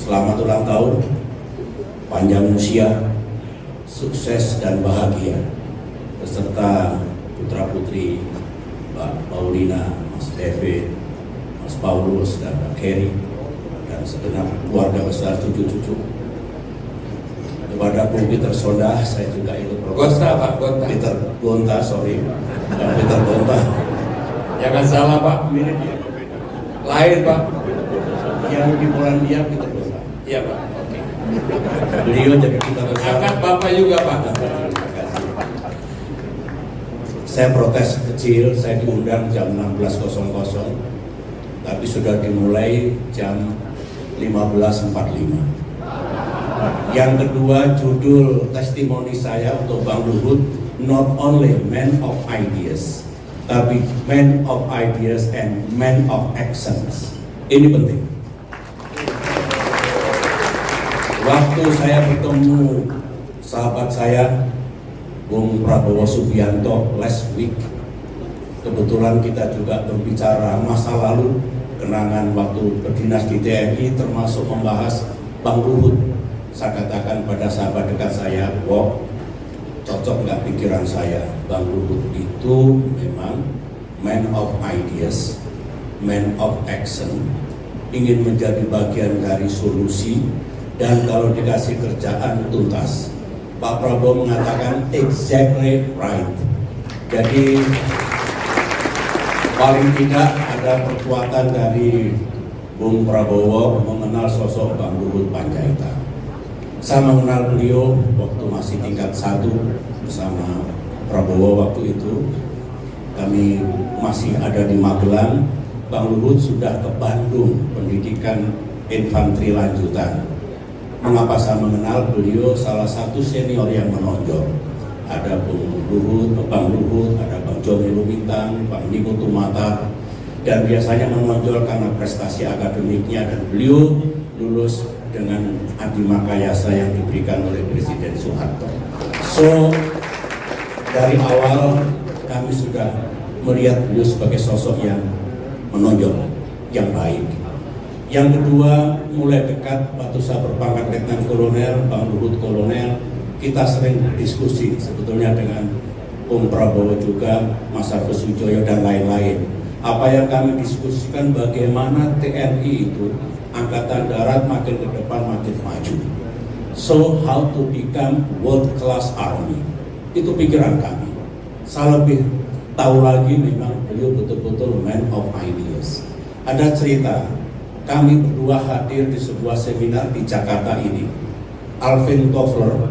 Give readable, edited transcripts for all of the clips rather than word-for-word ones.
Selamat ulang tahun, panjang usia, sukses dan bahagia, beserta putra-putri Mbak Paulina, Mas David, Mas Paulus, dan Mbak Kerry, dan segenap keluarga besar cucu-cucu. Kepada Bung Peter Sondah, saya juga ikut Gonta, Pak, Gonta. Peter Gonta, sorry, dan Peter Gonta. Jangan salah, Pak. Mirip ya? Lain, Pak. Yang di Polandia Peter Gonta. Iya, Pak. Oke. Beliau jadi kita besar. Angkat Bapak juga, Pak. Saya protes kecil, saya diundang jam 16.00, tapi sudah dimulai jam 15.45. Yang kedua, judul testimoni saya untuk Bang Luhut, not only man of ideas, tapi man of ideas and man of actions. Ini penting. Waktu saya bertemu sahabat saya, Bung Prabowo Subianto last week, kebetulan kita juga berbicara masa lalu, kenangan waktu berdinas di TNI, termasuk membahas Bang Luhut. Saya katakan pada sahabat dekat saya, wow, cocok nggak pikiran saya? Bang Luhut itu memang man of ideas, man of action, ingin menjadi bagian dari solusi, dan kalau dikasih kerjaan tuntas. Pak Prabowo mengatakan exactly right. Jadi paling tidak ada perkuatan dari Bung Prabowo mengenal sosok Bang Luhut Panjaitan. Saya mengenal beliau waktu masih tingkat 1 bersama Prabowo waktu itu. Kami masih ada di Magelang. Bang Luhut sudah ke Bandung, pendidikan infanteri lanjutan. Mengapa saya mengenal beliau? Salah satu senior yang menonjol. Ada Bung Luhut, Bang Luhut, ada Bang Joni Lumintang, Bang Niko Tumata, dan biasanya menonjol karena prestasi akademiknya, dan beliau lulus dengan adi makayasa yang diberikan oleh Presiden Soeharto. So, dari awal kami sudah melihat beliau sebagai sosok yang menonjol, yang baik. Yang kedua, mulai dekat waktu saya berpangkat Letnan Kolonel, Bang Luhut Kolonel, kita sering berdiskusi sebetulnya dengan Bung Prabowo juga, Mas Argo Sujoyo dan lain-lain. Apa yang kami diskusikan bagaimana TNI itu Angkatan Darat makin ke depan makin maju. So how to become world class army? Itu pikiran kami. Saya lebih tahu lagi memang beliau betul-betul man of ideas. Ada cerita, kami berdua hadir di sebuah seminar di Jakarta ini. Alvin Toffler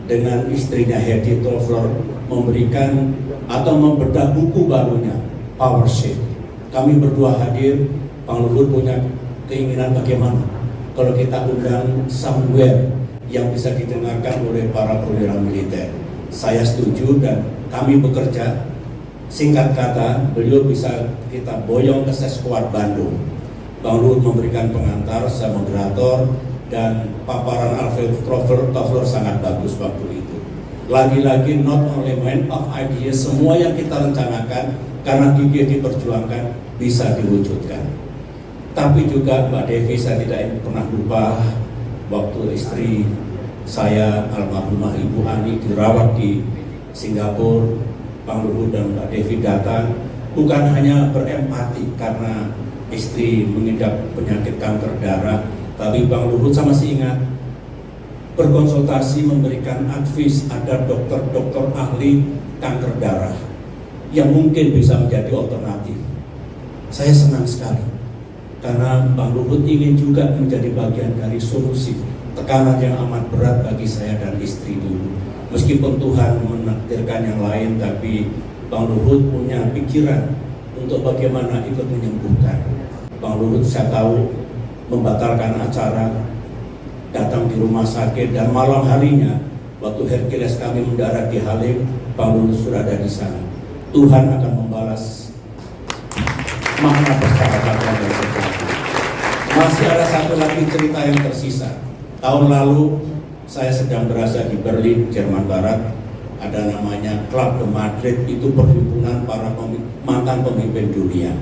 dengan istrinya Hedi Toffler memberikan atau membedah buku barunya, Power Shape. Kami berdua hadir, Bang Luhut punya keinginan bagaimana kalau kita undang somewhere yang bisa didengarkan oleh para perwira militer. Saya setuju dan kami bekerja. Singkat kata, beliau bisa kita boyong ke Seskuad Bandung. Bang Luhut memberikan pengantar, saya moderator, dan paparan Alfred Toffler sangat bagus waktu itu. Lagi-lagi not only man of ideas, semua yang kita rencanakan karena gigih diperjuangkan bisa diwujudkan. Tapi juga Mbak Devi, saya tidak pernah lupa waktu istri saya almarhumah Ibu Ani dirawat di Singapura, Bang Luhut dan Mbak Devi datang bukan hanya berempati karena istri mengidap penyakit kanker darah, tapi Bang Luhut, saya masih ingat, berkonsultasi memberikan advice ada dokter-dokter ahli kanker darah yang mungkin bisa menjadi alternatif. Saya senang sekali karena Bang Luhut ingin juga menjadi bagian dari solusi tekanan yang amat berat bagi saya dan istri dulu. Meskipun Tuhan menakdirkan yang lain, tapi Bang Luhut punya pikiran untuk bagaimana ikut menyembuhkan. Bang Luhut saya tahu membatalkan acara, datang di rumah sakit, dan malam harinya waktu Hercules kami mendarat di Halim, Bang Luhut sudah ada di sana. Tuhan akan membalas makna persahabatan dan sesuatu. Masih ada satu lagi cerita yang tersisa. Tahun lalu saya sedang berada di Berlin, Jerman Barat. Ada namanya Club de Madrid, itu perhimpunan para mantan pemimpin dunia.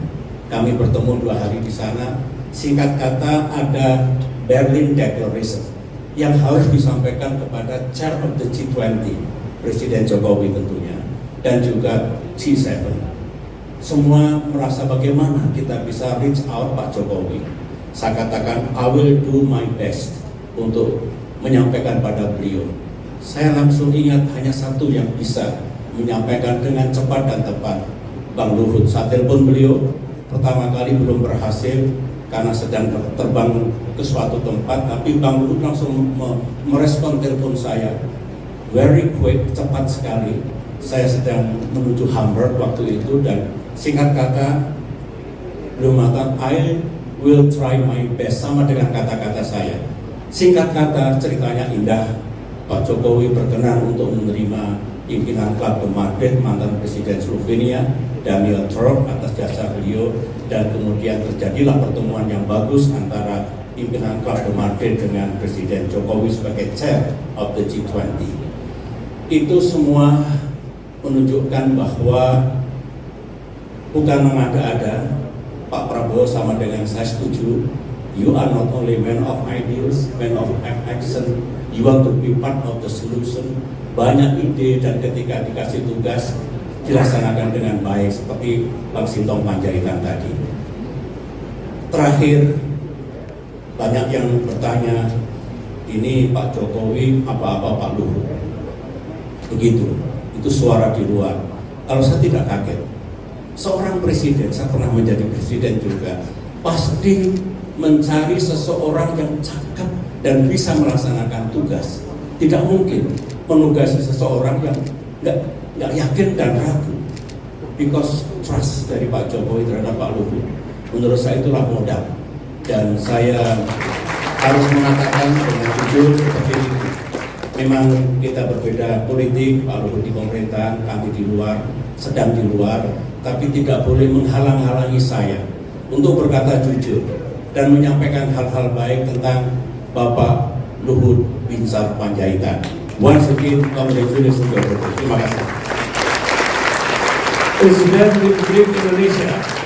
Kami bertemu 2 hari di sana. Singkat kata, ada Berlin Declaration yang harus disampaikan kepada Chair of the G20, Presiden Jokowi tentunya, dan juga G7. Semua merasa bagaimana kita bisa reach out Pak Jokowi. Saya katakan, I will do my best untuk menyampaikan pada beliau. Saya langsung ingat hanya satu yang bisa menyampaikan dengan cepat dan tepat, Bang Luhut. Saya telepon beliau, pertama kali belum berhasil karena sedang terbang ke suatu tempat, tapi Bang Luhut langsung merespon telepon saya. Very quick, cepat sekali. Saya sedang menuju Hamburg waktu itu, dan singkat kata, beliau mengatakan, I will try my best, sama dengan kata-kata saya. Singkat kata, ceritanya indah. Pak Jokowi berkenan untuk menerima pimpinan Club de Madrid, mantan Presiden Slovenia, Daniel Trump, atas jasa beliau, dan kemudian terjadilah pertemuan yang bagus antara pimpinan Club de Madrid dengan Presiden Jokowi sebagai Chair of the G20. Itu semua menunjukkan bahwa bukan mengada-ada. Pak Prabowo sama dengan saya setuju, you are not only man of ideals, man of action, you want to be part of the solution. Banyak ide, dan ketika dikasih tugas dilaksanakan dengan baik, seperti Bang Sintong Panjaitan tadi. Terakhir, banyak yang bertanya, ini Pak Jokowi apa-apa Pak Luhut. Begitu, itu suara di luar. Kalau saya tidak kaget, seorang presiden, saya pernah menjadi presiden juga, pasti mencari seseorang yang cakep dan bisa melaksanakan tugas. Tidak mungkin menugasi seseorang yang nggak yakin dan ragu. Because trust dari Pak Jokowi terhadap Pak Luhut, menurut saya itulah modal. Dan saya harus mengatakan dengan jujur seperti itu. Memang kita berbeda politik, Pak Luhut di pemerintahan, kami di luar, sedang di luar, tapi tidak boleh menghalang-halangi saya untuk berkata jujur dan menyampaikan hal-hal baik tentang Bapak Luhut Binsar Panjaitan. Once again, congratulations. Terima kasih. Presiden Republik Indonesia